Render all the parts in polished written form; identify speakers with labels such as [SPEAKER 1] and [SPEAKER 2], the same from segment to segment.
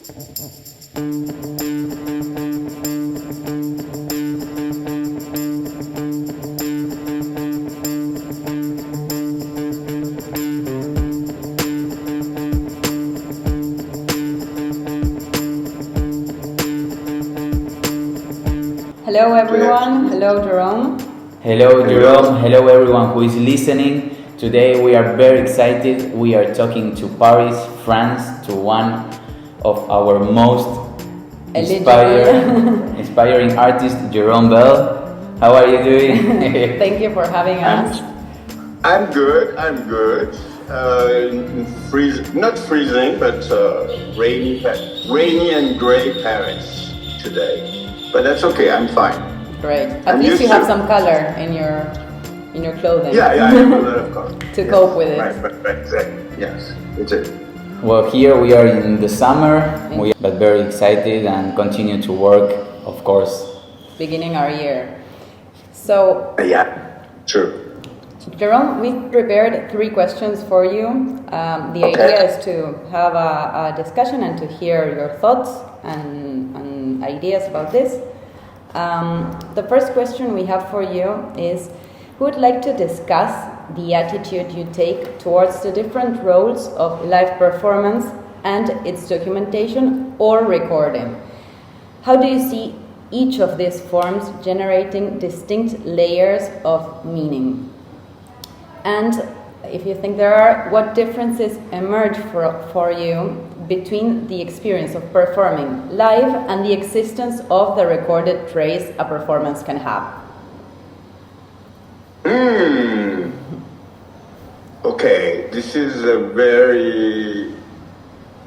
[SPEAKER 1] Hello everyone, hello Jérôme.
[SPEAKER 2] Hello Jérôme, hello everyone who is listening. Today we are very excited. We are talking to Paris, France, to one of our most inspiring artist, Jérôme Bel. How are you doing?
[SPEAKER 1] Thank you for having us.
[SPEAKER 3] I'm good. Not freezing, but rainy and gray Paris today. But that's okay. I'm fine.
[SPEAKER 1] Great. At least you have some color in your clothing.
[SPEAKER 3] Yeah, I have a lot of color
[SPEAKER 1] to cope with it.
[SPEAKER 3] Right. Exactly. Yes, it's it.
[SPEAKER 2] Well, here we are in the summer, but very excited and continue to work, of course.
[SPEAKER 1] Beginning our year. So,
[SPEAKER 3] yeah, true.
[SPEAKER 1] Jérôme, we prepared 3 questions for you. The idea is to have a discussion and to hear your thoughts and ideas about this. The first question we have for you is, who would like to discuss the attitude you take towards the different roles of live performance and its documentation or recording? How do you see each of these forms generating distinct layers of meaning? And if you think there are, what differences emerge for you between the experience of performing live and the existence of the recorded trace a performance can have?
[SPEAKER 3] Okay, this is a very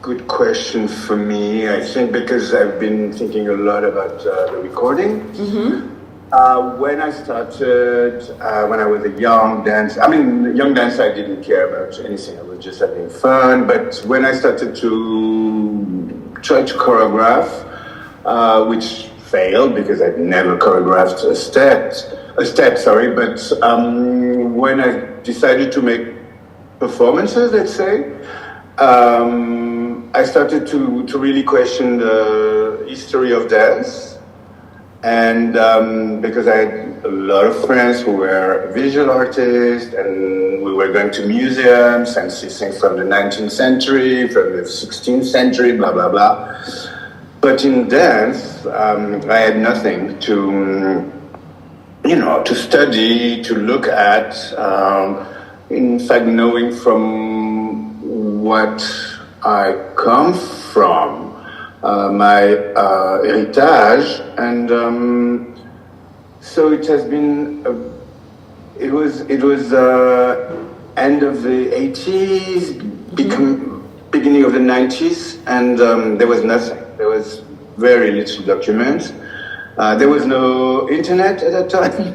[SPEAKER 3] good question for me, I think, because I've been thinking a lot about the recording. Mm-hmm. When I started, when I was a young dancer, I didn't care about anything. I was just having fun. But when I started to try to choreograph, which failed because I'd never choreographed a step. But when I decided to make performances, let's say, I started to really question the history of dance. And because I had a lot of friends who were visual artists, and we were going to museums and see things from the 19th century, from the 16th century, blah, blah, blah. But in dance, I had nothing to study, to look at. In fact, knowing from what I come from, my heritage, and so it has been. It was end of the 80s, beginning of the 90s, and there was nothing. There was very little documents. There was no internet at that time.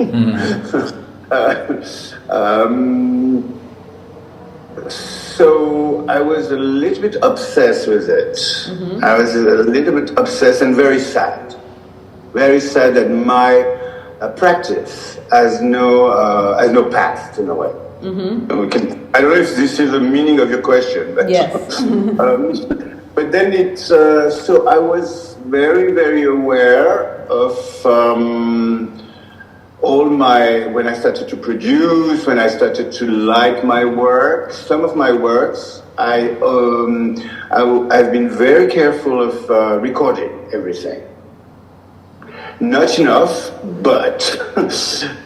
[SPEAKER 3] So I was a little bit obsessed with it. Mm-hmm. I was a little bit obsessed and very sad that my practice has no past in a way. Mm-hmm. I don't know if this is the meaning of your question, but
[SPEAKER 1] yes.
[SPEAKER 3] But then so I was very, very aware of when I started to produce, when I started to like my work, some of my works, I've been very careful of recording everything. Not enough, but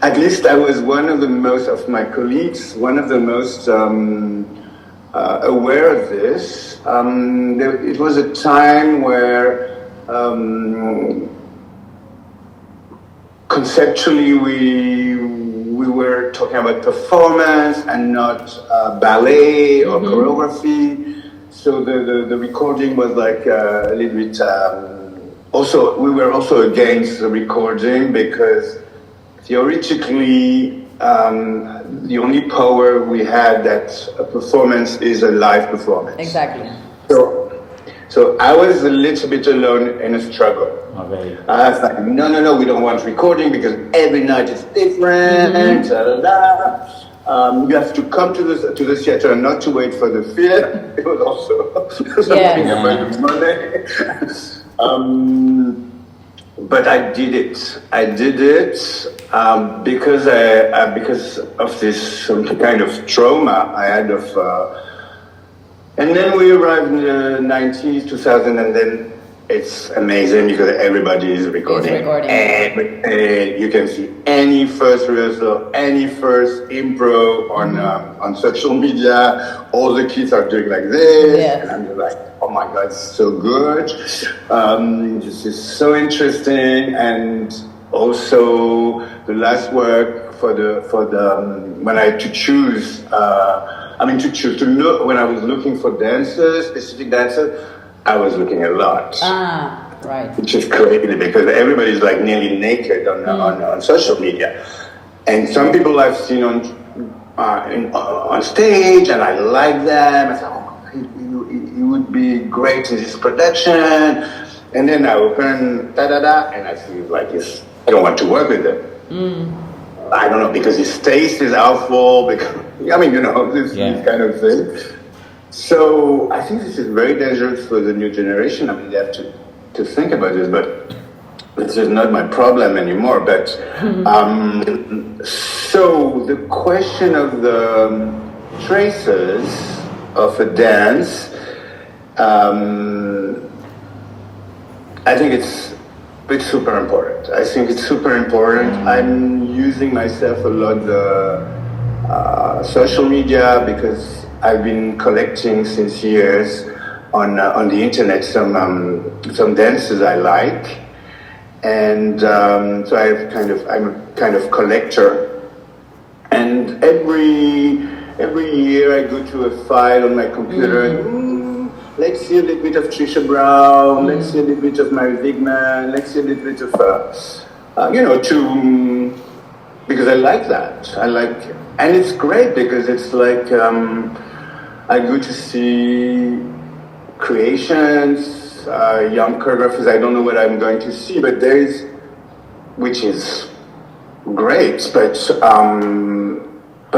[SPEAKER 3] at least I was one of the most of my colleagues, one of the most aware of this. It was a time where conceptually we were talking about performance and not ballet or choreography. So the recording was like a little bit. Also, we were also against the recording because theoretically the only power we had that a performance is a live performance.
[SPEAKER 1] Exactly.
[SPEAKER 3] So I was a little bit alone in a struggle.
[SPEAKER 2] Okay.
[SPEAKER 3] I was like, no, we don't want recording because every night is different. You have to come to the theater and not to wait for the film. It was also something about the money. But I did it. I did it because of this some kind of trauma I had of. And then we arrived in the 90s, 2000, and then it's amazing because everybody is recording. And you can see any first rehearsal, any first improv on social media. All the kids are doing like this.
[SPEAKER 1] Yes.
[SPEAKER 3] And I'm just like, oh my God, it's so good. This is so interesting. And also the last work for the when I had to choose, to look, when I was looking for dancers, specific dancers, I was looking a lot.
[SPEAKER 1] Right.
[SPEAKER 3] Which is crazy because everybody's like nearly naked on social media. And some people I've seen on stage and I like them. I thought, it would be great in this production. And then I open and I see like this, I don't want to work with them. I don't know, because his taste is awful, because, this kind of thing. So I think this is very dangerous for the new generation. I mean, they have to think about this, but this is not my problem anymore. But so the question of the traces of a dance, I think it's super important. I think it's super important. I'm using myself a lot the social media because I've been collecting since years on the internet some dances I like, and so I'm a kind of collector. And every year I go to a file on my computer. Let's see a little bit of Trisha Brown. Let's see a little bit of Mary Wigman. Let's see a little bit of because I like that. And it's great because it's like I go to see creations, young choreographers. I don't know what I'm going to see, but which is great. But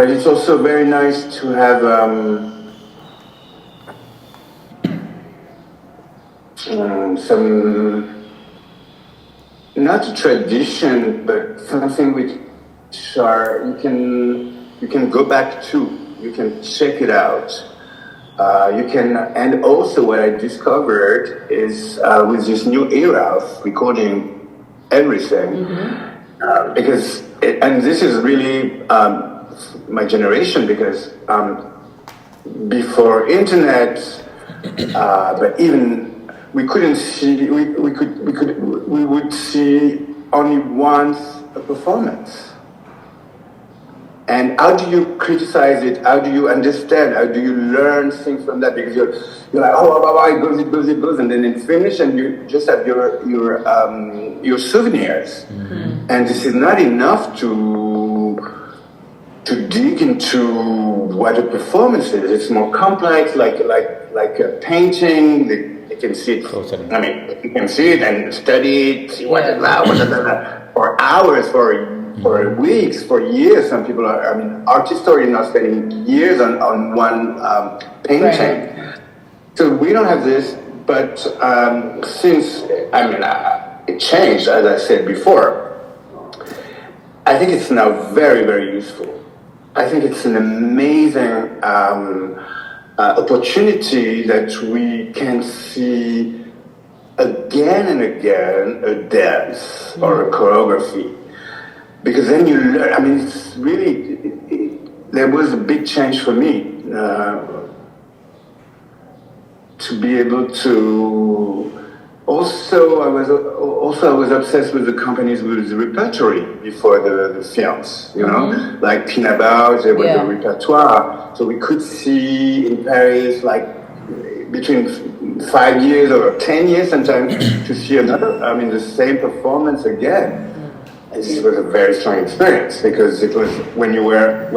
[SPEAKER 3] it's also very nice to have some, not a tradition, but something which you can go back to. You can check it out. And also what I discovered is with this new era of recording everything, because and this is really my generation, because before internet, but even we couldn't see. We would see only once a performance. And how do you criticize it? How do you understand? How do you learn things from that? Because you're like, it goes, and then it's finished, and you just have your souvenirs. And this is not enough to dig into what a performance is. It's more complex, like a painting. You can see it. I mean, you can see it and study it, see what is that, for hours, for weeks, for years. Some people are. I mean, art historians are spending years on one painting. Right. So we don't have this, but since it changed, as I said before, I think it's now very, very useful. I think it's an amazing opportunity that we can see again and again a dance or a choreography. Because then you learn, I mean, it's really, there was a big change for me to be able to, I was obsessed with the companies with the repertory before the films, like Pinabaud, there was a repertoire. So we could see in Paris, like between 5 years or 10 years sometimes, to see the same performance again. This was a very strong experience because it was when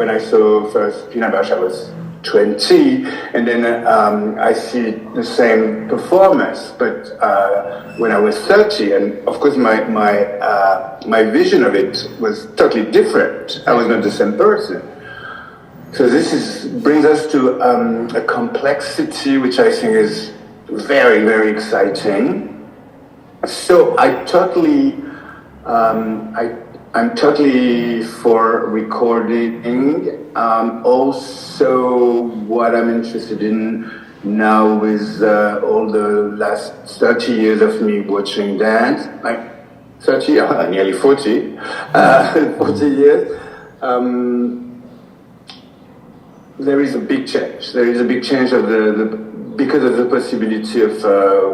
[SPEAKER 3] I saw first Pinabaud, I was 20, and then I see the same performance, but when I was 30, and of course my vision of it was totally different. I was not the same person. So brings us to a complexity which I think is very, very exciting. So I'm totally for recording. Also, what I'm interested in now is all the last 30 years of me watching dance, like 30, nearly 40, 40 years. There is a big change. There is a big change of because of the possibility of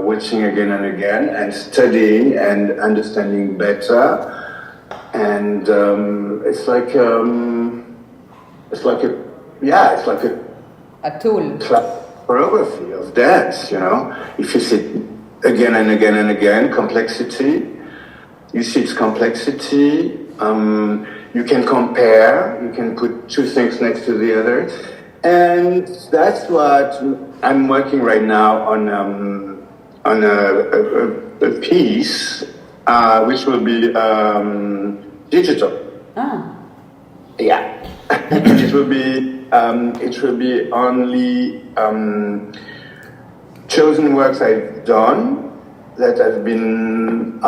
[SPEAKER 3] watching again and again and studying and understanding better. And it's like a
[SPEAKER 1] tool.
[SPEAKER 3] Choreography of dance, you know. If you see again and again and again, complexity, you see its complexity. You can compare. You can put two things next to the other. And that's what I'm working right now on a piece which will be digital.
[SPEAKER 1] Ah.
[SPEAKER 3] Yeah, it will be only chosen works I've done that have been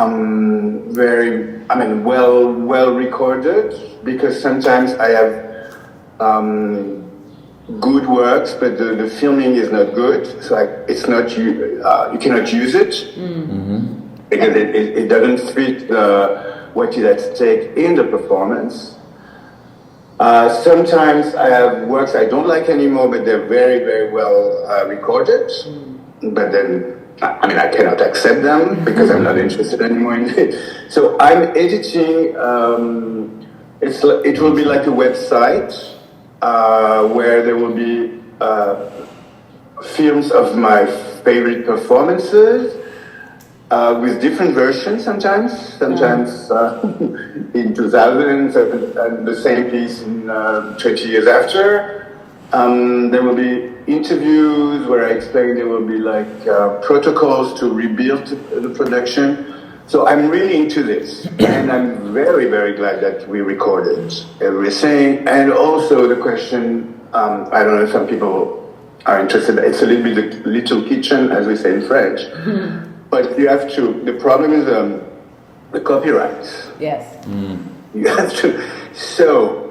[SPEAKER 3] well recorded, because sometimes I have good works, but the filming is not good, so it's not you cannot use it because it doesn't fit what is at stake in the performance. Sometimes I have works I don't like anymore, but they're very, very well recorded. But then, I cannot accept them because I'm not interested anymore in it. So I'm editing. It will be like a website where there will be films of my favorite performances. With different versions sometimes in 2000s, and the same piece in 20 years after. There will be interviews where I explain there will be like protocols to rebuild the production. So I'm really into this, and I'm very, very glad that we recorded everything. And also the question, I don't know if some people are interested, it's a little bit the little kitchen, as we say in French. But you have to, the problem is the copyrights.
[SPEAKER 1] Yes.
[SPEAKER 3] You have to, so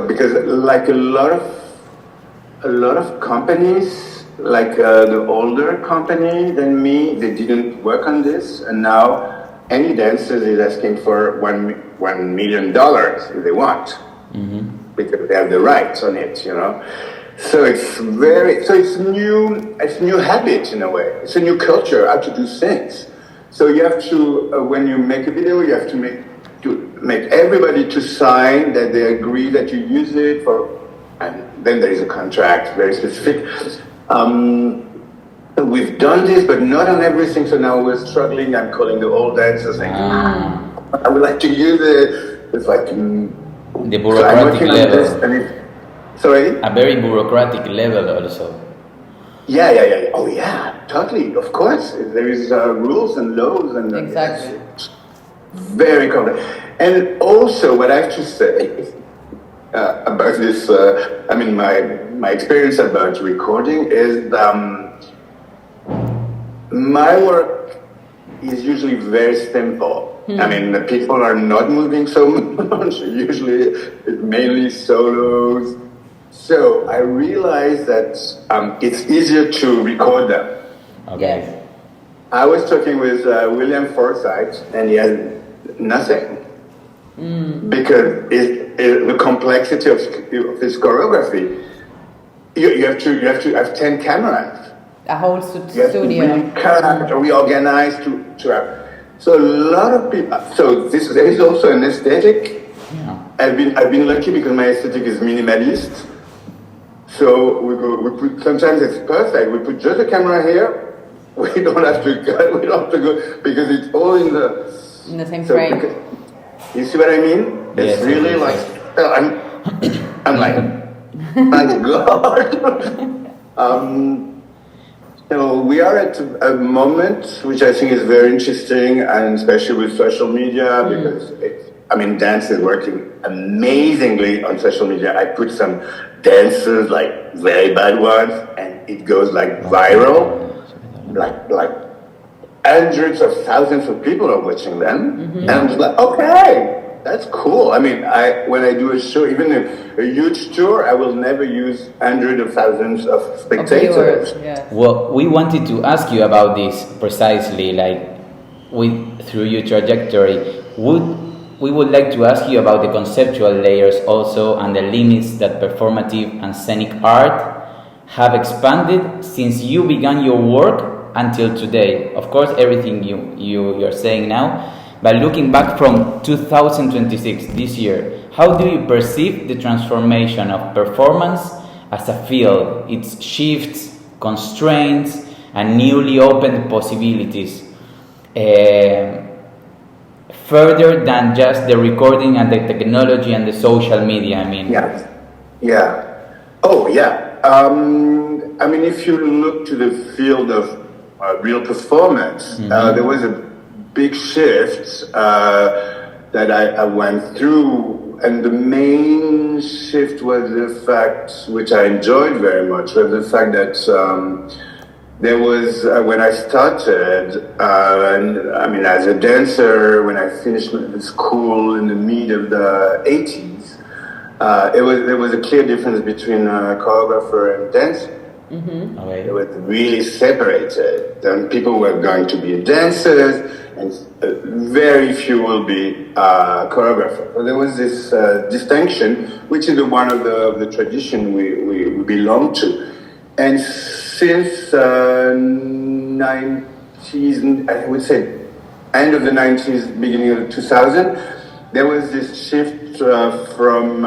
[SPEAKER 3] because like a lot of companies, like the older company than me, they didn't work on this, and now any dancer is asking for $1 million if they want, because they have the rights on it, you know. So it's new habit in a way. It's a new culture how to do things. So you have to, when you make a video, you have to make everybody to sign that they agree that you use it for, and then there is a contract, very specific. We've done this, but not on everything, so now we're struggling. I'm calling the old dancers saying, I would like to use it. It's like,
[SPEAKER 2] the bureaucratic level.
[SPEAKER 3] Sorry?
[SPEAKER 2] A very bureaucratic level also.
[SPEAKER 3] Yeah. Oh yeah, totally. Of course, there is rules and laws and
[SPEAKER 1] exactly.
[SPEAKER 3] Very complex. And also, what I have to say about this, my experience about recording is my work is usually very simple. The people are not moving so much. Usually, it's mainly solos. So I realized that it's easier to record them.
[SPEAKER 2] Okay.
[SPEAKER 1] Yes.
[SPEAKER 3] I was talking with William Forsythe, and he had nothing because the complexity of his choreography. You have to have 10 cameras.
[SPEAKER 1] A whole studio.
[SPEAKER 3] To reorganize to have. So a lot of people. So there is also an aesthetic.
[SPEAKER 2] Yeah.
[SPEAKER 3] I've been lucky because my aesthetic is minimalist. So we put, sometimes it's perfect. We put just a camera here. We don't have to go, because it's all in the
[SPEAKER 1] same frame.
[SPEAKER 3] You see what I mean? It's really like, I'm like, my God. So we are at a moment which I think is very interesting, and especially with social media, because I mean, dance is working amazingly on social media. I put some dances, like very bad ones, and it goes like viral. Like hundreds of thousands of people are watching them. And I'm just like, okay, that's cool. I mean, when I do a show, even a huge tour, I will never use hundreds of thousands of spectators.
[SPEAKER 2] Well, we wanted to ask you about this precisely, like through your trajectory. We would like to ask you about the conceptual layers also and the limits that performative and scenic art have expanded since you began your work until today. Of course, everything you're saying now, but looking back from 2026, this year, how do you perceive the transformation of performance as a field, its shifts, constraints, and newly opened possibilities? Further than just the recording and the technology and the social media, I mean.
[SPEAKER 3] Yeah. Oh, yeah. I mean, if you look to the field of real performance, there was a big shift that I went through, and the main shift was the fact, which I enjoyed very much, was the fact that there was, when I started, and I mean, as a dancer, when I finished school in the mid of the 80s, there was a clear difference between a choreographer and dancer.
[SPEAKER 2] Okay.
[SPEAKER 3] It was really separated. Then people were going to be dancers, and very few will be choreographers. So there was this distinction, which is one of the tradition we belong to. And since 90s, I would say end of the 90s, beginning of the 2000s, there was this shift from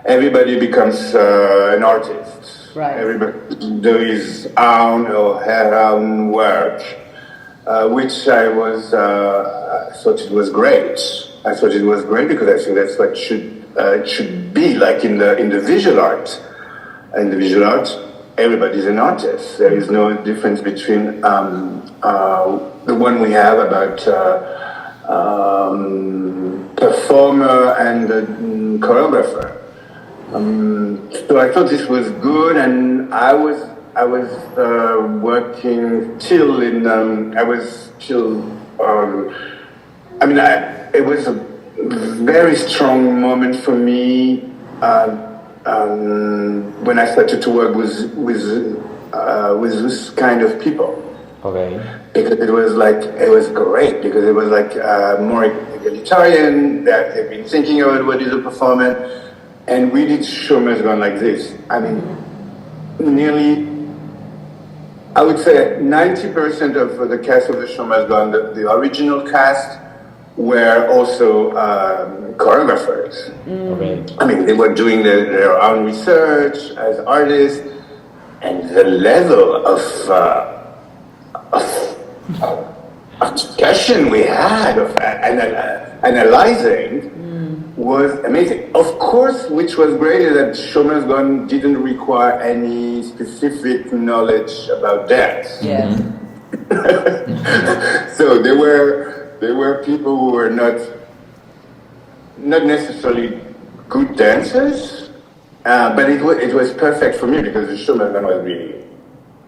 [SPEAKER 3] everybody becomes an artist.
[SPEAKER 1] Right.
[SPEAKER 3] Everybody do his own or her own work, which I thought it was great. I thought it was great because I think that's what it should be like in the visual art. In the visual art, everybody's an artist. There is no difference between the one we have about performer and choreographer. So I thought this was good, and I was working till in. It was a very strong moment for me. When I started to work with this kind of people.
[SPEAKER 2] Okay.
[SPEAKER 3] Because it was great, because it was like more egalitarian, that they've been thinking about what is a performance, and we did show must go on like this. I mean, nearly, I would say 90% of the cast of the show must go on, the original cast, were also choreographers.
[SPEAKER 2] Okay.
[SPEAKER 3] I mean, they were doing their own research as artists, and the level of discussion we had, of analyzing, was amazing. Of course, which was great is that Showman's Gone didn't require any specific knowledge about dance.
[SPEAKER 1] Yeah.
[SPEAKER 3] So there were people who were not necessarily good dancers, but it was perfect for me because the Showman's Gone was really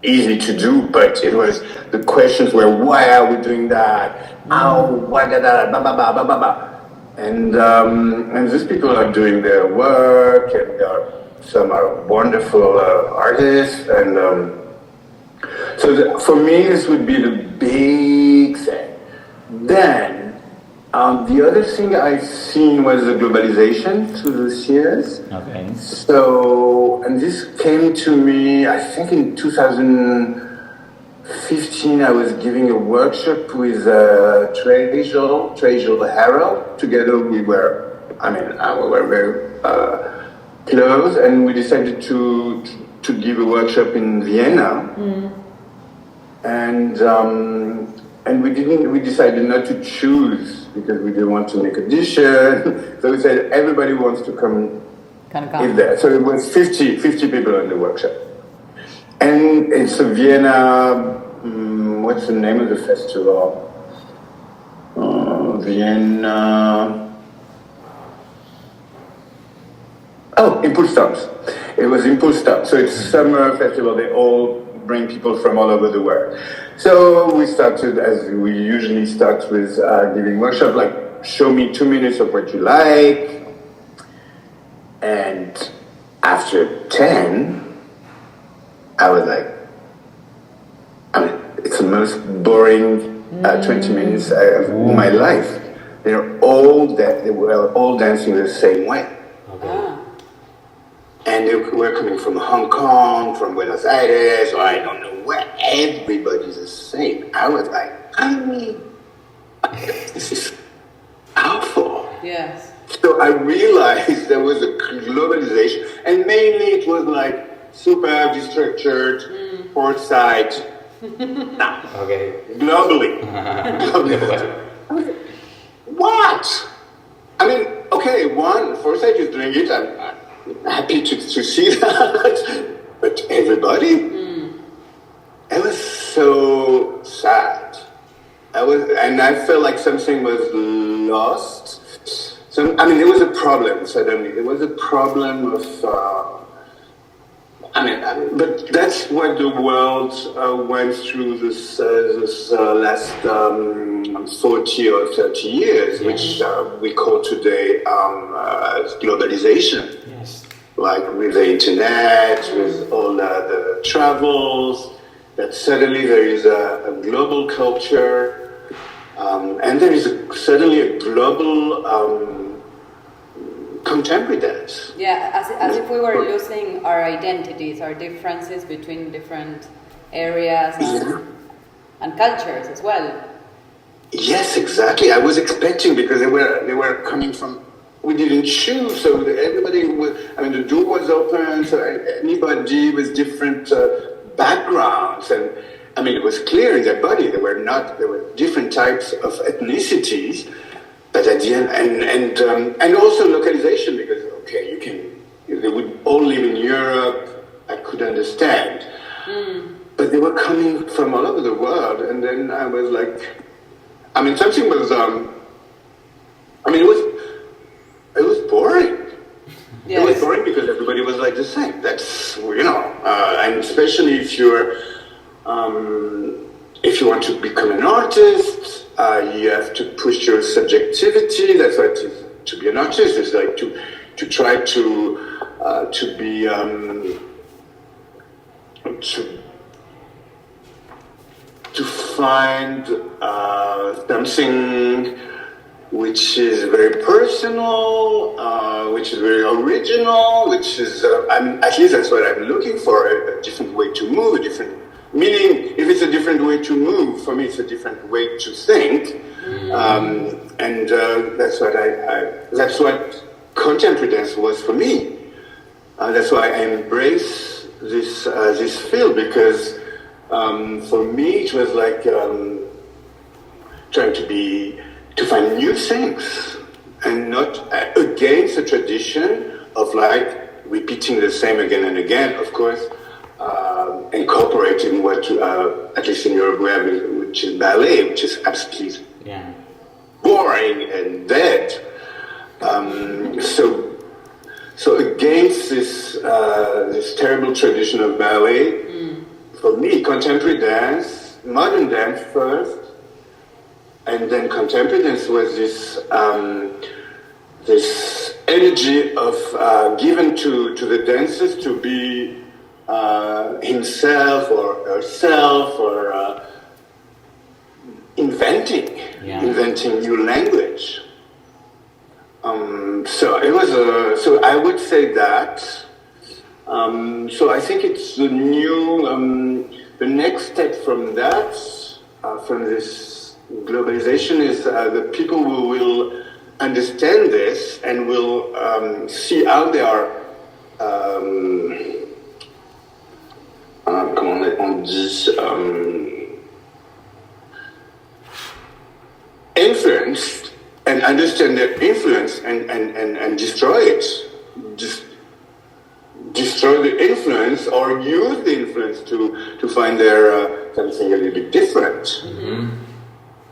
[SPEAKER 3] easy to do, but the questions were, why are we doing that? How? Why that? Blah, blah, blah, blah, blah, blah. And these people are doing their work, and some are wonderful artists, and so for me this would be the big thing. Then the other thing I've seen was the globalization through the years.
[SPEAKER 2] Okay.
[SPEAKER 3] So, and this came to me, I think in 2015, I was giving a workshop with Treasure Harold. Together we were very close, and we decided to give a workshop in Vienna. And we decided not to choose because we didn't want to make audition. So we said everybody wants to come in there. So it was 50 people in the workshop. And it's a Vienna, what's the name of the festival? Vienna. Oh, Impulsdance. It was Impulsdance. So it's a summer festival. They all bring people from all over the world. So we started, as we usually start with giving workshop, like show me 2 minutes of what you like. And after 10, I was like, I mean, it's the most boring 20 minutes of my life. They were all dancing the same way.
[SPEAKER 2] Okay.
[SPEAKER 3] And they were coming from Hong Kong, from Buenos Aires, or I don't know where. Everybody's the same. I was like, this is awful.
[SPEAKER 1] Yes.
[SPEAKER 3] So I realized there was a globalization, and mainly it was like super destructured, foresight.
[SPEAKER 2] Okay.
[SPEAKER 3] Globally. What? I mean, okay, foresight is doing it. I'm happy to see that. But everybody? It was so sad. And I felt like something was lost. There was a problem suddenly. There was a problem of, but that's what the world went through this last 40 or 30 years, which we call today globalization.
[SPEAKER 2] Yes.
[SPEAKER 3] Like with the internet, with all the travels, that suddenly there is a global culture, and there is suddenly a global contemporary dance.
[SPEAKER 1] Yeah, as if we were losing our identities, our differences between different areas and cultures as well.
[SPEAKER 3] Yes, exactly. I was expecting, because they were coming from, we didn't choose, so everybody was, the door was open, so anybody with different backgrounds, and it was clear in their body there were different types of ethnicities, but at the end, and also localization, because they would all live in Europe, I could understand, but they were coming from all over the world, and then I was like, something was, it was boring. Yes. It was boring because everybody was like the same. That's, and especially if you want to become an artist, you have to push your subjectivity. That's what it is to be an artist. It's like to try to be to find something which is very personal, which is very original, which is, at least that's what I'm looking for, a different way to move, meaning if it's a different way to move, for me it's a different way to think, and that's what contemporary dance was for me. That's why I embrace this field, because for me it was like trying to find new things, and not against the tradition of like repeating the same again and again, of course, incorporating what, at least in Europe we have, which is ballet, which is absolutely boring and dead. So against this terrible tradition of ballet, for me, contemporary dance, modern dance first, and then contemporary dance was this energy of given to the dancers to be himself or herself, or inventing new language. So it was so I would say that. So I think it's the new, the next step from that, from this globalization, is the people who will understand this and will see how they are, comment on dit, influenced, and understand their influence and destroy it. Just destroy the influence, or use the influence to find their something a little bit different.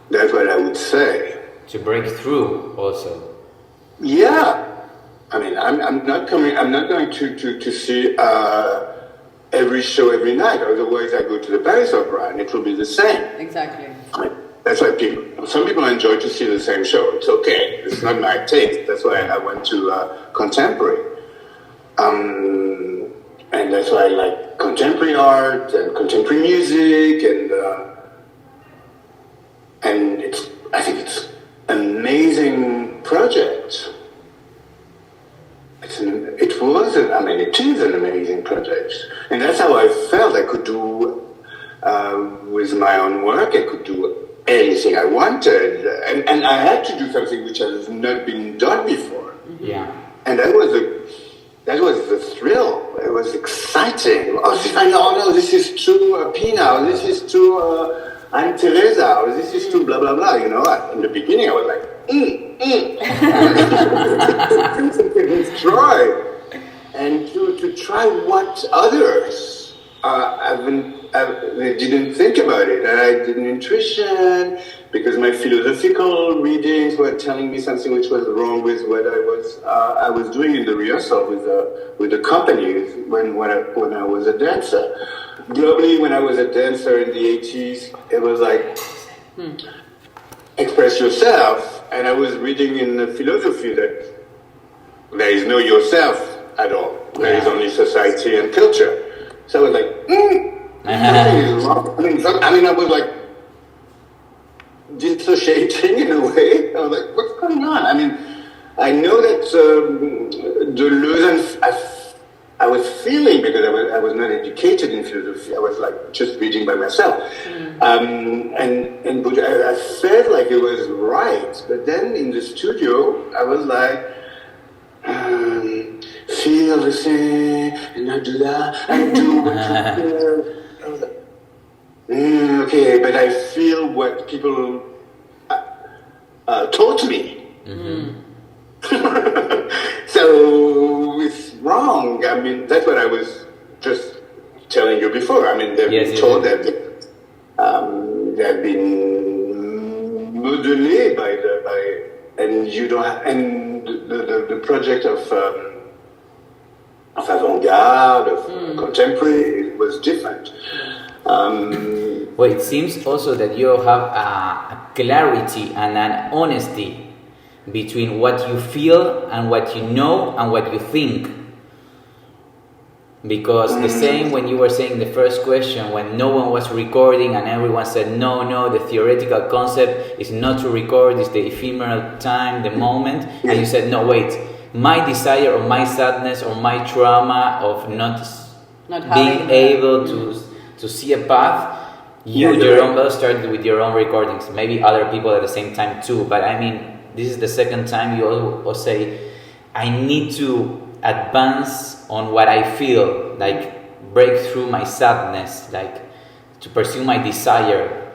[SPEAKER 3] That's what I would say.
[SPEAKER 2] to break through also.
[SPEAKER 3] Yeah, I mean, I'm not going to see every show every night. Otherwise, I go to the Paris Opera, and it will be the same.
[SPEAKER 1] Exactly.
[SPEAKER 3] I mean, that's why some people enjoy to see the same show. It's okay. It's not my taste. That's why I went to contemporary. And that's why I like contemporary art and contemporary music, and I think it's an amazing project. It is an amazing project, and that's how I felt I could do with my own work. I could do anything I wanted, and I had to do something which has not been done before.
[SPEAKER 2] Yeah,
[SPEAKER 3] and that was the thrill. It was exciting. Oh no, this is too Pina, or this is too Aunt Teresa, or this is too blah blah blah. You know, in the beginning I was like, try and to try what others they didn't think about it. And I did an intuition because my philosophical readings were telling me something which was wrong with what I was doing in the rehearsal with the company when I was a dancer. Globally, when I was a dancer in the 80s, it was like express yourself, and I was reading in the philosophy that there is no yourself at all. There is only society and culture. So I was like, something is wrong. I mean, I was like dissociating in a way. I was like, what's going on? I mean, I know that Deleuze, I was feeling, because I was not educated in philosophy. I was like just reading by myself, and I felt like it was right. But then in the studio, I was like, feel the same, and not do that, and do what you feel. I was like, okay, but I feel what people taught me. Mm-hmm. So it's wrong. I mean, that's what I was just telling you before. I mean, they've been told that they've been modeled and you don't have, and the project of avant-garde, of contemporary, it was different.
[SPEAKER 2] Well, it seems also that you have a clarity and an honesty between what you feel and what you know and what you think. Because the same when you were saying the first question, when no one was recording and everyone said, no, the theoretical concept is not to record, it's the ephemeral time, the moment. And you said, no, wait, my desire or my sadness or my trauma of not being able to see a path, Jérôme Bel started with your own recordings. Maybe other people at the same time too, but I mean, this is the second time you all say, I need to advance on what I feel, like break through my sadness, like to pursue my desire.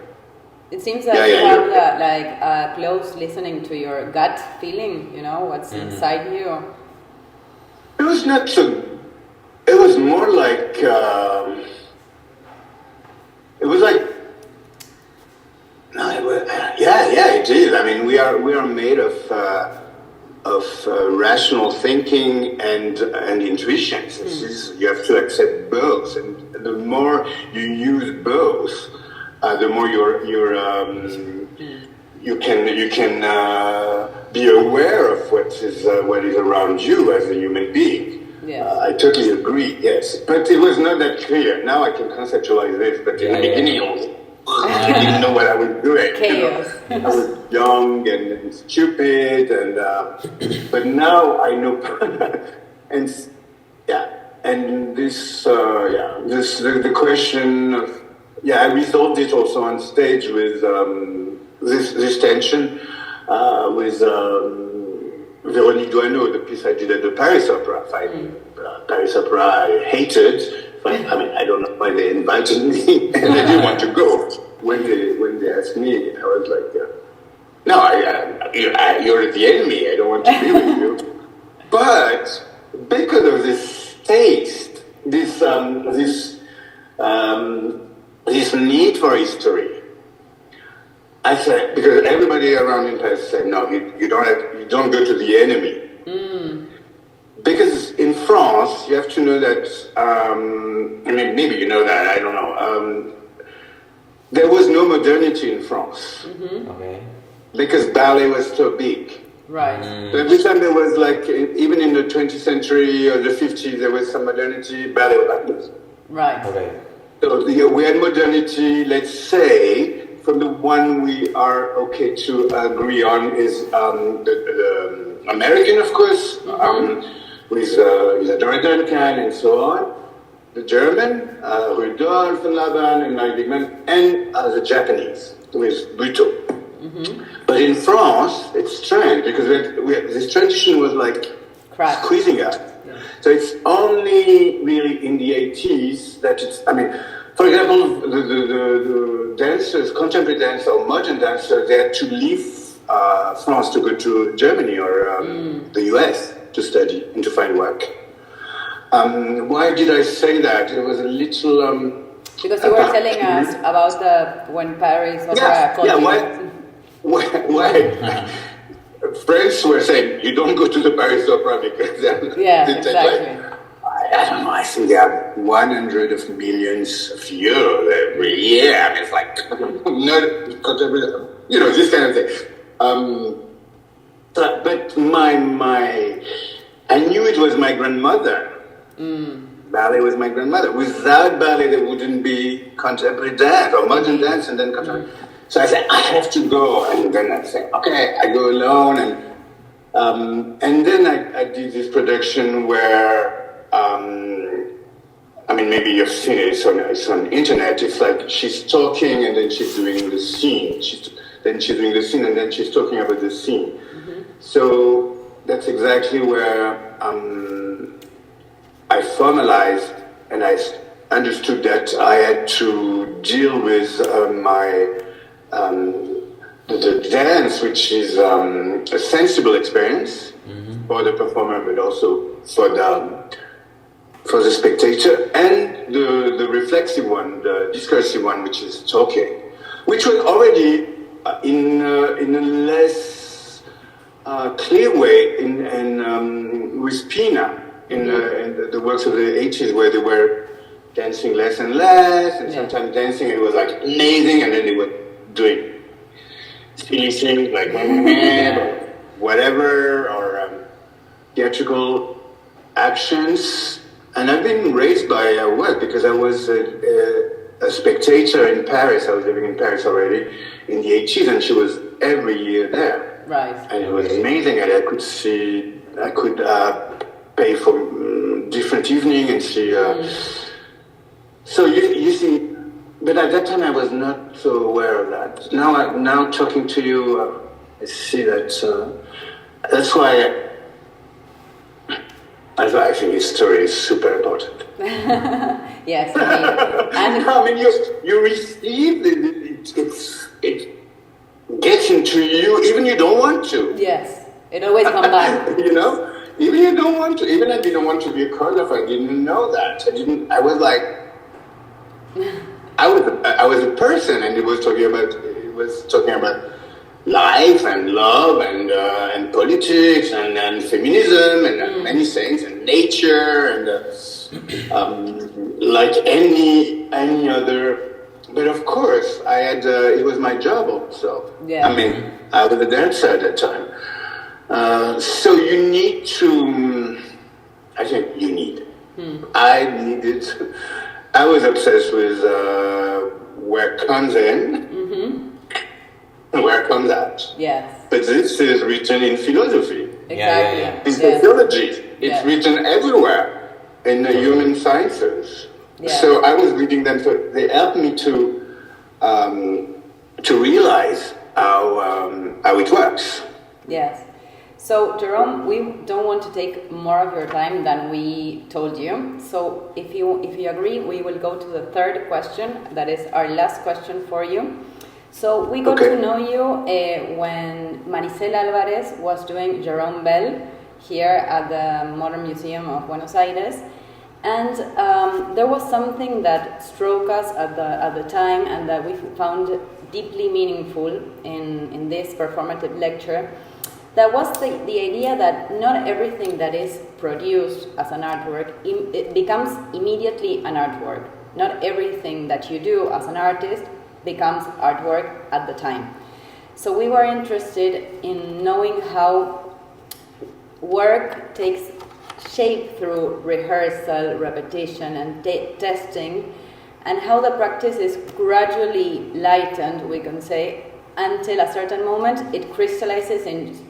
[SPEAKER 1] It seems that you have close listening to your gut feeling, you know, what's inside you.
[SPEAKER 3] It was not so, it was more like, it was like, no, it is. I mean, we are made of rational thinking and intuitions. You have to accept both, and the more you use both, the more you can be aware of what is around you as a human being. Yeah. I totally agree. Yes, but it was not that clear. Now I can conceptualize this, but in the beginning, I didn't know what I was doing.
[SPEAKER 1] Chaos.
[SPEAKER 3] You know? I was young and stupid, and but now I know. And this the question of I resolved it also on stage with this tension with Véronique Douaneau, the piece I did at the Paris Opera. Paris Opera I hated. I mean, I don't know why they invited me, and I didn't want to go. When they asked me, I was like, no, you're the enemy. I don't want to be with you. But because of this taste, this need for history, I said, because everybody around in Paris said, no, you don't go to the enemy. Because in France, you have to know that, I mean, maybe you know that, I don't know. There was no modernity in France.
[SPEAKER 2] Okay.
[SPEAKER 3] Because ballet was so big.
[SPEAKER 1] Right.
[SPEAKER 3] So every time there was like, even in the 20th century or the 50s, there was some modernity, ballet was like this.
[SPEAKER 1] Right.
[SPEAKER 2] Okay.
[SPEAKER 3] So we had modernity, let's say, from the one we are okay to agree on is the American, of course, with Isadora Duncan and so on. The German, Rudolf and Laban and Marie Bigman, and the Japanese, with Buto. But in France, it's strange because this tradition was like squeezing us. Yeah. So it's only really in the 80s that it's, I mean, for example, the dancers, contemporary dancers or modern dancers, they had to leave France to go to Germany or the US to study and to find work. Why did I say that? It was a little...
[SPEAKER 1] because you were telling us about when Paris opera called
[SPEAKER 3] why French were saying, you don't go to the Paris Opera because
[SPEAKER 1] exactly.
[SPEAKER 3] I don't know, I think they have 100 millions of euros every year. I mean, it's like, not contemporary, you know, this kind of thing. But I knew it was my grandmother. Ballet was my grandmother. Without ballet, there wouldn't be contemporary dance or modern dance and then contemporary. So I said, I have to go. And then I said, okay, I go alone. And then I did this production where, I mean, maybe you've seen it, it's on internet. It's like she's talking and then she's doing the scene. Then she's doing the scene and then she's talking about the scene. So that's exactly where I formalized and I understood that I had to deal with the dance, which is a sensible experience for the performer, but also for the spectator, and the reflexive one, the discursive one, which is talking, which was already in a less clear way with Pina in the works of the 80s, where they were dancing less and less, and sometimes dancing it was like amazing, and then they were doing silly things like or whatever, or theatrical actions. And I've been raised by work because I was a spectator in Paris. I was living in Paris already in the 80s, and she was every year there.
[SPEAKER 1] Right.
[SPEAKER 3] And it was amazing, and I could pay for different evening and see. So you see. But at that time, I was not so aware of that. Now talking to you, I see that. That's why I think this story is super important.
[SPEAKER 1] Yes, and
[SPEAKER 3] I mean, you receive it gets into you, even you don't want to.
[SPEAKER 1] Yes, it always comes back.
[SPEAKER 3] You know, even you don't want to. Even I didn't want to be a choreographer. I didn't know that. I was like. I was a person, and it was talking about life and love and politics and feminism and many things and nature and like any other. But of course, I had it was my job also.
[SPEAKER 1] Yeah.
[SPEAKER 3] I mean, I was a dancer at that time, so you need to. I think you need. I needed. I was obsessed with where comes in, where comes out.
[SPEAKER 1] Yes.
[SPEAKER 3] But this is written in philosophy.
[SPEAKER 1] Exactly.
[SPEAKER 3] In sociology. It's written everywhere in the human sciences.
[SPEAKER 1] Yeah.
[SPEAKER 3] So I was reading them, so they helped me to realize how it works.
[SPEAKER 1] Yes. So, Jérôme, we don't want to take more of your time than we told you. So, if you agree, we will go to the third question. That is our last question for you. So, we got to know you when Maricel Álvarez was doing Jérôme Bel here at the Modern Museum of Buenos Aires. And there was something that struck us at the time and that we found deeply meaningful in this performative lecture. That was the idea that not everything that is produced as an artwork it becomes immediately an artwork. Not everything that you do as an artist becomes artwork at the time. So we were interested in knowing how work takes shape through rehearsal, repetition, and testing, and how the practice is gradually lightened, we can say, until a certain moment it crystallizes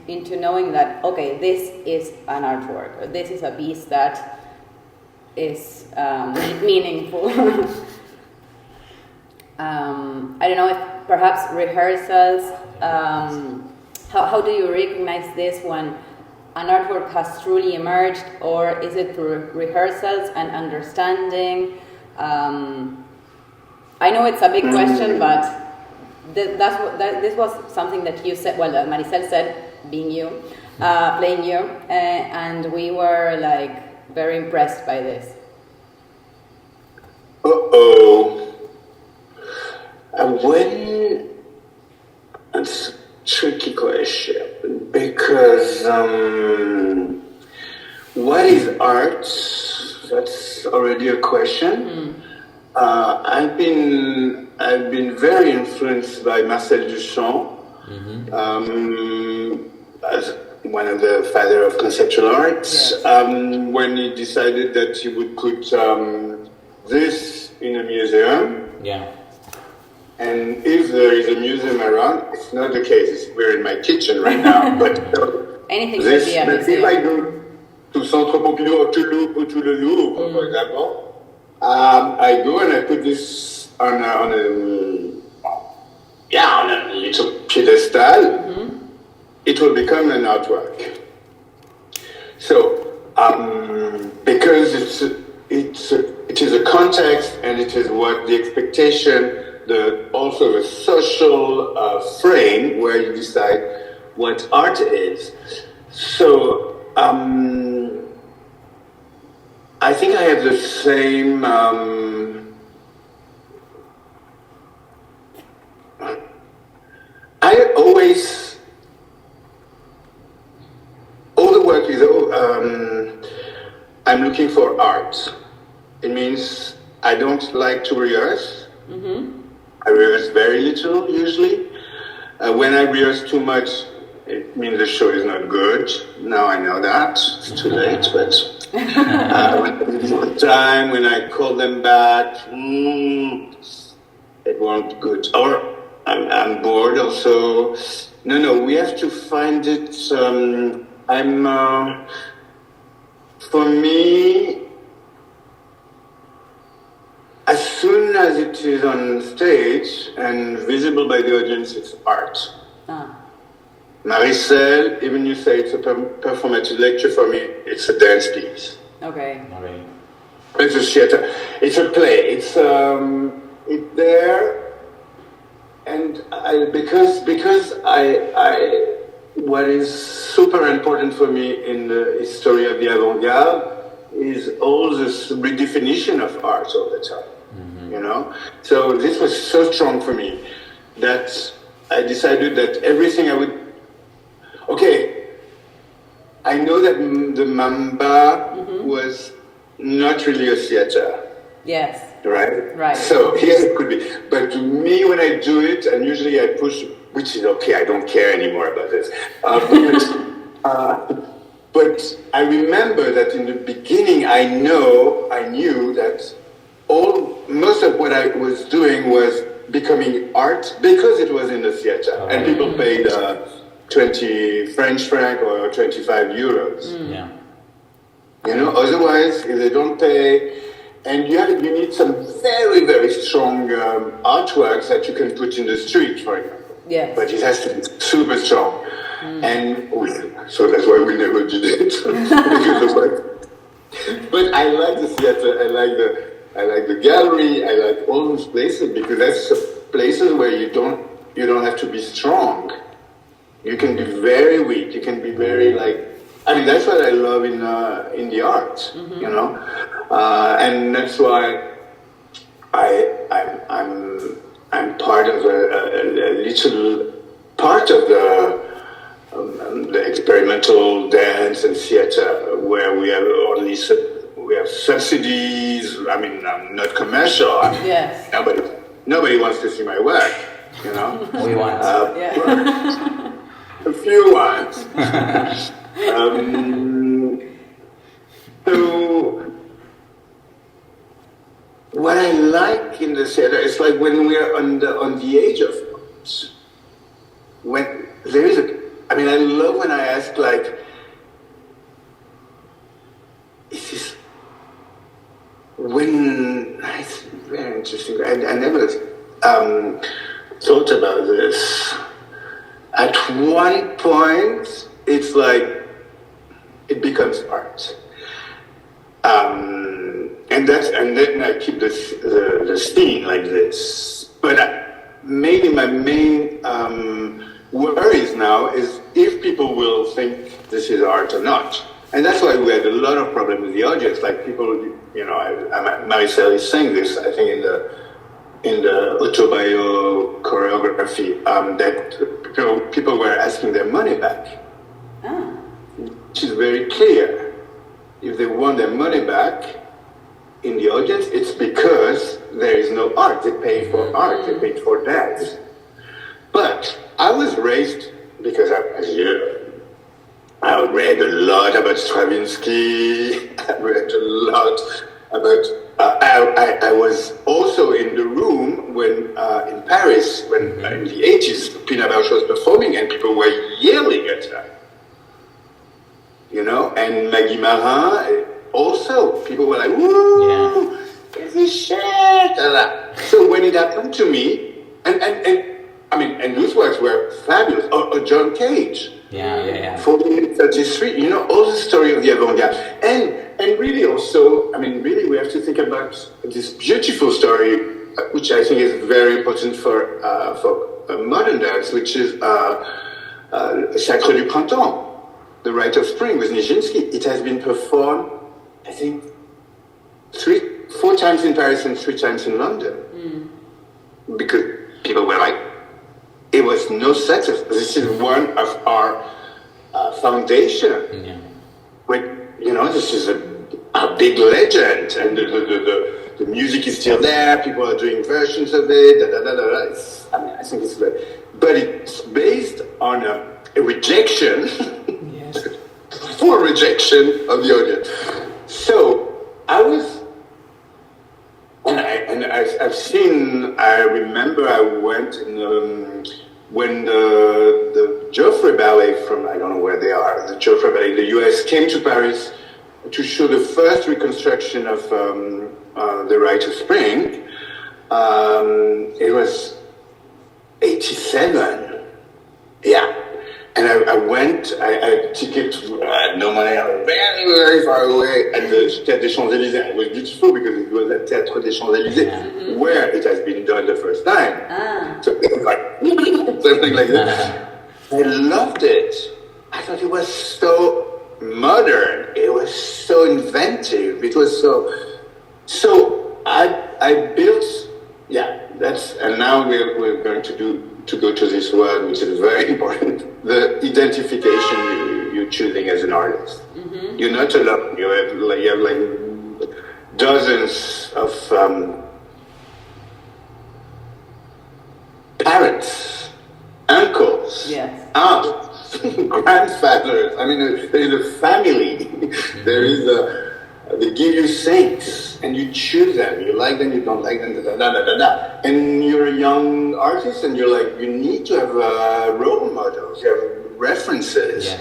[SPEAKER 1] into knowing that, okay, this is an artwork, or this is a piece that is meaningful. I don't know if perhaps rehearsals, how do you recognize this when an artwork has truly emerged, or is it through rehearsals and understanding? I know it's a big question, but this was something that you said, well, Maricel said, being you, playing you, and we were like very impressed by this.
[SPEAKER 3] That's a tricky question, because what is art? That's already a question. I've been very influenced by Marcel Duchamp, as one of the father of conceptual arts. Yes. When he decided that he would put this in a museum.
[SPEAKER 2] Yeah.
[SPEAKER 3] And if there is a museum around, it's not the case. We're in my kitchen right now, but
[SPEAKER 1] anything
[SPEAKER 3] this.
[SPEAKER 1] Could be a
[SPEAKER 3] But
[SPEAKER 1] museum.
[SPEAKER 3] if I go to Centre Pompidou or to the Louvre, for example, I go and I put this on a little pedestal. It will become an artwork. So because it is a context, and it is what the expectation. Also a social frame where you decide what art is. So I think I have the same I always all the work is I'm looking for art. It means I don't like to rehearse. I rehearse very little, usually. When I rehearse too much, it means the show is not good. Now I know that. It's too late, but time when I call them back, it won't be good. Or I'm bored also. No, we have to find it. For me, as soon as it is on stage and visible by the audience, it's art. Maricel, even you say it's a performative lecture, for me, it's a dance piece.
[SPEAKER 1] Okay.
[SPEAKER 3] It's a theater. It's a play. It's there, and because what is super important for me in the history of the avant-garde is all this redefinition of art all the time. You know, so this was so strong for me that I decided that everything I would. Okay, I know that the Mamba was not really a theater.
[SPEAKER 1] Yes.
[SPEAKER 3] Right. So here it could be, but to me, when I do it, and usually I push, which is okay. I don't care anymore about this. But I remember that in the beginning, I knew that. Most of what I was doing was becoming art because it was in the theater, and people paid 20 French francs or 25 euros.
[SPEAKER 2] Yeah.
[SPEAKER 3] You know, otherwise, if they don't pay, and you need some very, very strong artworks that you can put in the street, for example.
[SPEAKER 1] Yes.
[SPEAKER 3] But it has to be super strong. And so that's why we never did it. But I like the theater, I like the gallery, I like all those places because that's places where you don't have to be strong. You can be very weak, you can be very I mean, that's what I love in the art, you know, and that's why I'm part of a little part of the experimental dance and theater where we have we have subsidies. I mean, I'm not commercial.
[SPEAKER 1] Yes.
[SPEAKER 3] Nobody wants to see my work, you know.
[SPEAKER 2] We want.
[SPEAKER 3] A few ones. So what I like in the theater is like when we're on the age of art, when there is I mean, I love when I ask like, is this when? It's very interesting. I never thought about this. At one point, it's like it becomes art, and then I keep the scene like this. But maybe my main worries now is if people will think this is art or not, and that's why we had a lot of problems with the audience. Like people, you know, Maricel is saying this. I think in the autobio choreography that people were asking their money back. Which is very clear. If they want their money back in the audience, it's because there is no art. They pay for art, they pay for dance. But I was raised because I read a lot about Stravinsky. I read a lot about. I was also in the room when in Paris when in the 80s Pina Bausch was performing and people were yelling at her. You know, and Maggie Marin also. People were like, "Woo, this is shit!" So when it happened to me, and I mean, and those works were fabulous. Or John Cage.
[SPEAKER 2] Yeah.
[SPEAKER 3] 1433, you know, all the story of the avant-garde. And really also, I mean, really we have to think about this beautiful story, which I think is very important for modern dance, which is Sacre du Printemps, The Rite of Spring with Nijinsky. It has been performed, I think, 4 times in Paris and 3 times in London. Because people were like, it was no success. This is one of our foundation. Yeah. You know, this is a big legend, and the music is still there. People are doing versions of it. I mean, I think it's very, but it's based on a rejection, full rejection of the audience. So I was. And I've seen. I remember I went when the Joffrey Ballet from I don't know where they are. The Joffrey Ballet, the U.S. came to Paris to show the first reconstruction of the Rite of Spring. It was 87. Yeah. And I went, I had a ticket, I had no money, I was very, very far away at the Théâtre des Champs-Élysées. It was beautiful because it was at Théâtre des Champs-Élysées, where it has been done the first time. So it was like, something like that. I loved it. I thought it was so modern. It was so inventive. It was so I built, and now we're going to go to this word, which is very important. The identification you're choosing as an artist. You're not alone. You have like dozens of parents, uncles, aunts, grandfathers. I mean, there is a family. There is they give you things, and you choose them. You like them, you don't like them, And you're a young artist, and you're like, you need to have role models, you have references. Yeah.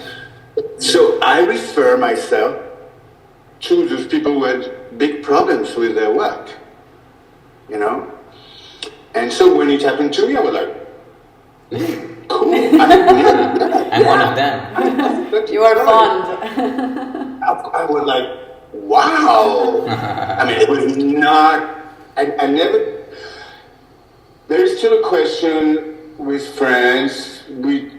[SPEAKER 3] So I refer myself to those people who had big problems with their work, you know? And so when it happened to me, I was like, cool.
[SPEAKER 2] I'm one of them.
[SPEAKER 1] You are fond.
[SPEAKER 3] I was like, wow. I mean, it was not, I never, there is still a question with friends, with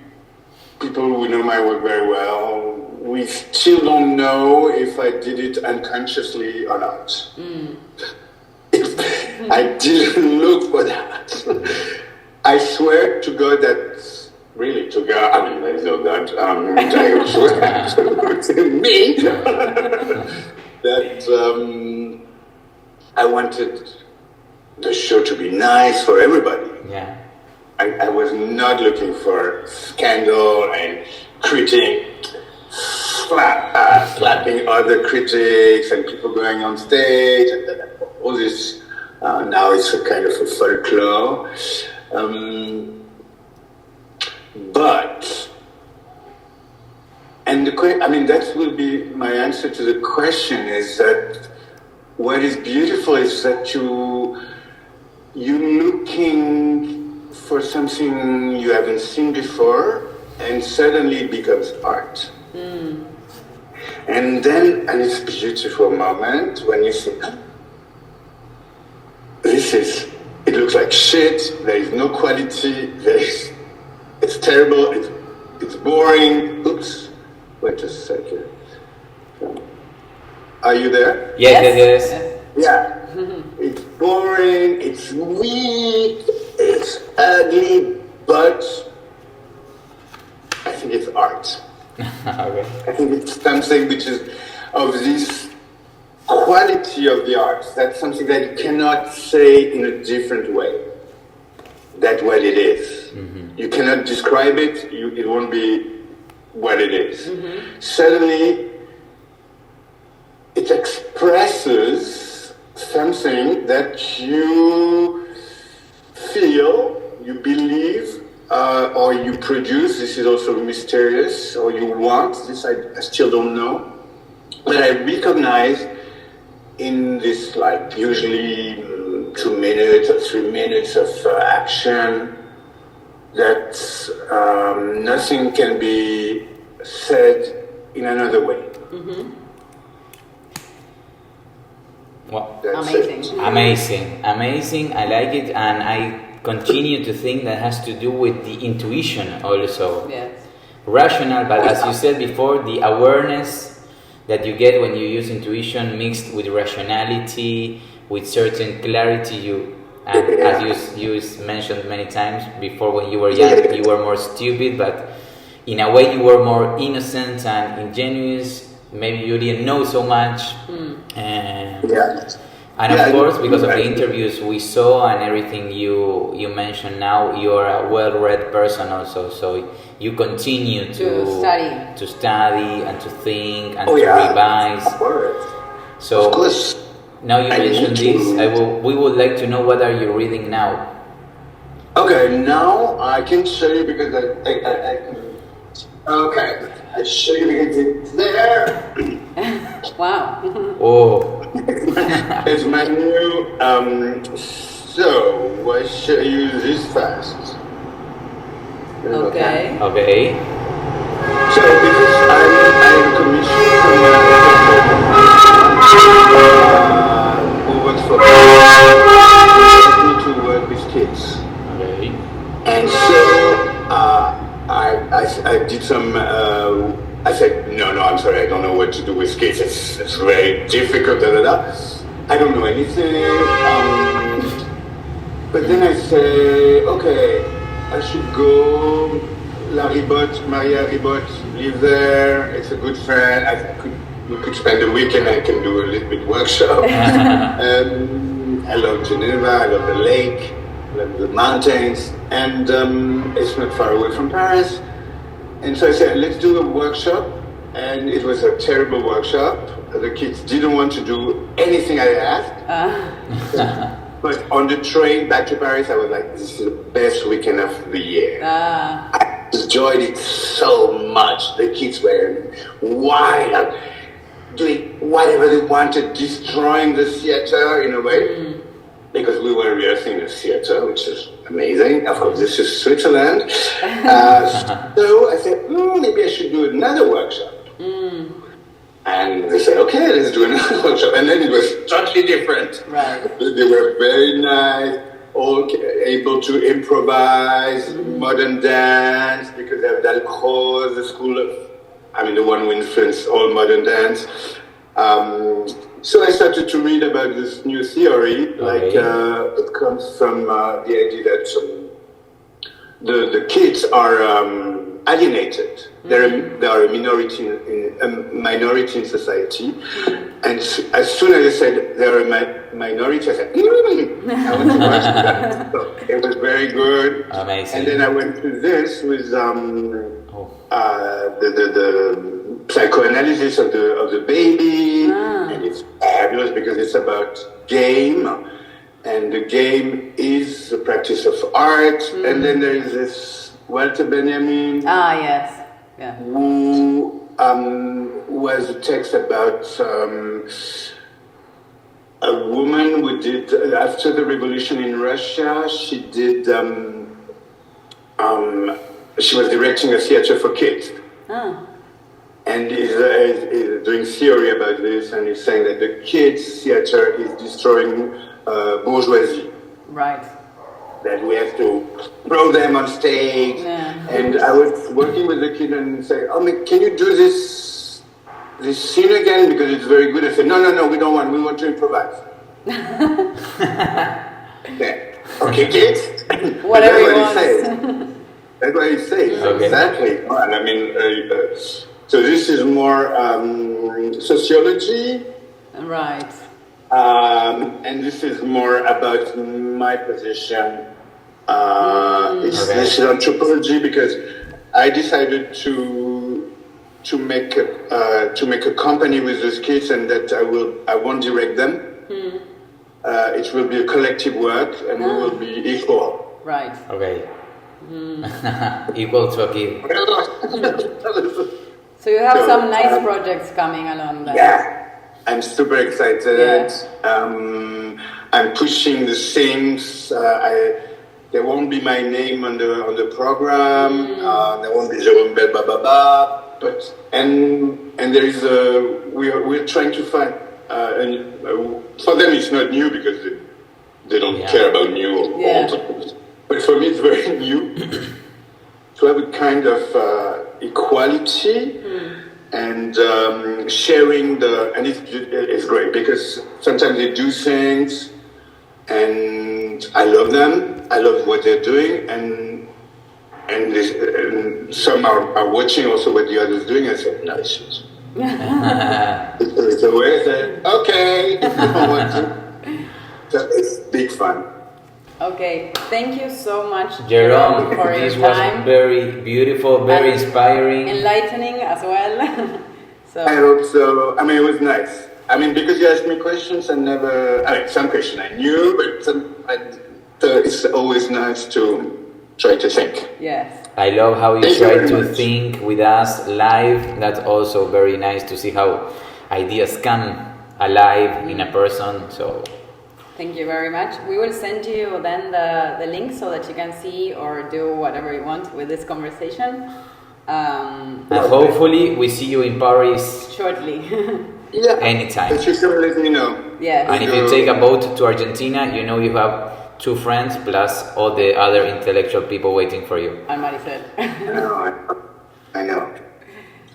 [SPEAKER 3] people who know my work very well, we still don't know if I did it unconsciously or not. I didn't look for that. I swear to God that, really to God, I mean, there is no God, I swear to me, that I wanted the show to be nice for everybody.
[SPEAKER 2] Yeah.
[SPEAKER 3] I was not looking for scandal and slapping other critics and people going on stage and all this. Now it's a kind of a folklore. That will be my answer to the question, is that what is beautiful is that you're looking for something you haven't seen before, and suddenly it becomes art. And it's a beautiful moment when you think, it looks like shit, there is no quality, it's terrible, it's boring. Oops, wait a second. Are you there?
[SPEAKER 2] Yes.
[SPEAKER 3] Yeah. It's boring, it's weak, it's ugly, but I think it's art.
[SPEAKER 2] Okay.
[SPEAKER 3] I think it's something which is of this quality of the art. That's something that you cannot say in a different way. That's what it is. You cannot describe it, it won't be what it is. Suddenly, it expresses something that you feel, you believe, or you produce. This is also mysterious, or you want. This I still don't know. But I recognize in this, like, usually 2 minutes or 3 minutes of action, that nothing can be said in another way.
[SPEAKER 2] Wow. Amazing. I like it, and I continue to think that has to do with the intuition also.
[SPEAKER 1] Yes.
[SPEAKER 2] Rational, but as you said before, the awareness that you get when you use intuition mixed with rationality, with certain clarity. As you mentioned many times before, when you were young, you were more stupid, but in a way you were more innocent and ingenuous. Maybe you didn't know so much. And of course, because of the interviews we saw and everything you mentioned now, you're a well-read person also. So you continue to study and to think and to revise. So
[SPEAKER 3] of course.
[SPEAKER 2] Now you mentioned this, we would like to know what are you reading now?
[SPEAKER 3] Okay, now I can show you because I show you because it's there.
[SPEAKER 1] Wow.
[SPEAKER 2] Oh.
[SPEAKER 3] It's my new, so I show you this fast.
[SPEAKER 1] Okay.
[SPEAKER 3] So because I'm commissioned who works for me to work with kids.
[SPEAKER 2] Okay.
[SPEAKER 3] And so I did some. I said no, I'm sorry, I don't know what to do with kids. It's very difficult. I don't know anything. But then I say, okay, I should go. Maria Ribot live there. It's a good friend. We could spend the weekend. I can do a little bit workshop. I love Geneva. I love the lake. I love the mountains, and it's not far away from Paris. And so I said, let's do a workshop. And it was a terrible workshop. The kids didn't want to do anything I asked. But on the train back to Paris, I was like, this is the best weekend of the year. I enjoyed it so much. The kids were wild, doing whatever they wanted, destroying the theater in a way. Because we were rehearsing the theater, which is amazing. Of course, this is Switzerland. So I said, maybe I should do another workshop. And they said, okay, let's do another workshop. And then it was totally different.
[SPEAKER 1] Right.
[SPEAKER 3] They were very nice, all able to improvise, modern dance, because they have Dalcroze, the school of the one who influenced all modern dance. So I started to read about this new theory. It comes from the idea that the kids are alienated. They are a minority in society. And as soon as I said they're a minority, I said, I want to watch that. So it was very good.
[SPEAKER 2] Amazing.
[SPEAKER 3] And then I went through this with the psychoanalysis of the baby. And it's fabulous because it's about game. And the game is the practice of art. And then there is this Walter Benjamin.
[SPEAKER 1] Yes. Yeah.
[SPEAKER 3] Who was a text about a woman who did, after the revolution in Russia, she did, she was directing a theater for kids. And is doing theory about this, and he's saying that the kids' theater is destroying bourgeoisie.
[SPEAKER 1] Right.
[SPEAKER 3] That we have to throw them on stage.
[SPEAKER 1] Yeah.
[SPEAKER 3] And I was working with the kid and say, can you do this scene again? Because it's very good. I said, no, we don't want, we want to improvise. Yeah. Okay, kids?
[SPEAKER 1] Whatever you want.
[SPEAKER 3] That's what he says,
[SPEAKER 2] Okay.
[SPEAKER 3] exactly. And so this is more sociology.
[SPEAKER 1] Right.
[SPEAKER 3] And this is more about my position. This is anthropology because I decided to make a company with those kids, and that I won't direct them. It will be a collective work, and we will be equal.
[SPEAKER 1] Right.
[SPEAKER 2] Okay. Equal to a kid.
[SPEAKER 1] So you have some nice projects coming along there.
[SPEAKER 3] Yeah. I'm super excited. I'm pushing the things. There won't be my name on the program. There won't be Jérôme Bel, But there is we're trying to find. For them, it's not new because they don't care about new. But for me, it's very new to have a kind of equality. And sharing and it's great because sometimes they do things and I love them. I love what they're doing, and some are watching also what the others doing. I said, no, it's just. It's a way I said, okay, if you don't want to. So it's big fun.
[SPEAKER 1] Okay, thank you so much,
[SPEAKER 2] Jérôme,
[SPEAKER 1] for
[SPEAKER 2] this
[SPEAKER 1] your time.
[SPEAKER 2] was very beautiful, very inspiring.
[SPEAKER 1] Enlightening as well. So.
[SPEAKER 3] I hope so. It was nice. Because you asked me questions and some questions I knew, but it's always nice to try to think.
[SPEAKER 1] Yes.
[SPEAKER 2] I love how you
[SPEAKER 3] Thank
[SPEAKER 2] try
[SPEAKER 3] you
[SPEAKER 2] to
[SPEAKER 3] very much.
[SPEAKER 2] think with us live. That's also very nice to see how ideas come alive in a person. So.
[SPEAKER 1] Thank you very much. We will send you then the link so that you can see or do whatever you want with this conversation.
[SPEAKER 2] And hopefully we see you in Paris
[SPEAKER 1] shortly.
[SPEAKER 3] Yeah.
[SPEAKER 2] anytime.
[SPEAKER 3] But you can let me know.
[SPEAKER 1] Yes.
[SPEAKER 2] And if you take a boat to Argentina, you know you have 2 friends plus all the other intellectual people waiting for you.
[SPEAKER 1] And Maricel.
[SPEAKER 3] I know.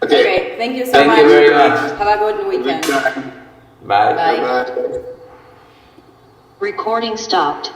[SPEAKER 1] Okay, thank you so
[SPEAKER 2] Thank
[SPEAKER 1] much.
[SPEAKER 2] you very much.
[SPEAKER 1] Have a good weekend.
[SPEAKER 3] Good time.
[SPEAKER 2] Bye.
[SPEAKER 1] Bye.
[SPEAKER 3] Bye.
[SPEAKER 4] Recording stopped.